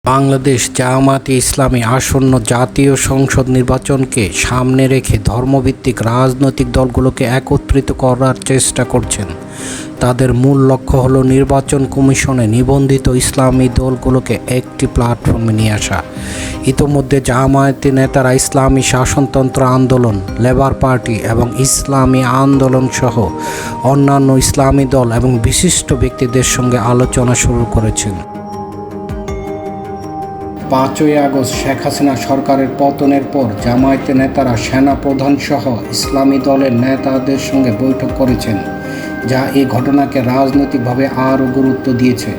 বাংলাদেশ জামায়াতে ইসলামী আসন্ন জাতীয় সংসদ নির্বাচনকে সামনে রেখে ধর্মভিত্তিক রাজনৈতিক দলগুলোকে একত্রিত করার চেষ্টা করছেন। তাদের মূল লক্ষ্য হলো নির্বাচন কমিশনে নিবন্ধিত ইসলামী দলগুলোকে একটি প্ল্যাটফর্মে নিয়ে আসা। ইতোমধ্যে জামায়াতি নেতারা ইসলামী শাসনতন্ত্র আন্দোলন, লেবার পার্টি এবং ইসলামী আন্দোলন সহ অন্যান্য ইসলামী দল এবং বিশিষ্ট ব্যক্তিদের সঙ্গে আলোচনা শুরু করেছেন। 5ই আগস্ট শেখ হাসিনা সরকারের পতনের পর জামায়াতে নেতারা সেনা প্রধানসহ ইসলামী দলের নেতাদের সঙ্গে বৈঠক করেছেন, যা এই ঘটনাকে রাজনৈতিকভাবে আরও গুরুত্ব দিয়েছে।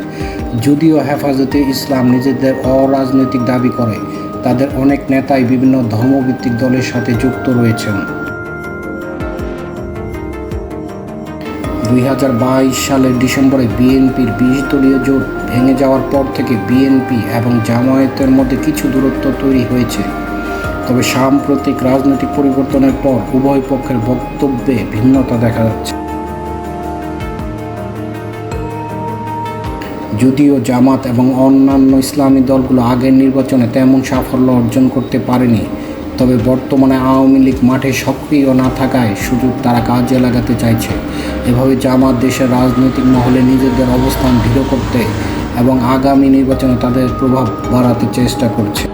যদিও হেফাজতে ইসলাম নিজেদের অরাজনৈতিক দাবি করে, তাদের অনেক নেতাই বিভিন্ন ধর্মভিত্তিক দলের সাথে যুক্ত রয়েছেন। 2022 সালের ডিসেম্বরে বিএনপির 20 দলীয় জোট ভেঙে যাওয়ার পর থেকে বিএনপি এবং জামায়াতের মধ্যে কিছু দূরত্ব তৈরি হয়েছে। তবে সাম্প্রতিক রাজনৈতিক পরিবর্তনের পর উভয় পক্ষের বক্তব্যে ভিন্নতা দেখা যাচ্ছে। যদিও জামাত এবং অন্যান্য ইসলামী দলগুলো আগের নির্বাচনে তেমন সাফল্য অর্জন করতে পারেনি, তবে বর্তমানে আওয়ামী লীগ মাঠে সক্রিয় না থাকায় সুযোগ তারা কাজে লাগাতে চাইছে। এভাবে জামাত দেশের রাজনৈতিক মহলে নিজেদের অবস্থান দৃঢ় করতে এবং আগামী নির্বাচনে তাদের প্রভাব বাড়াতে চেষ্টা করছে।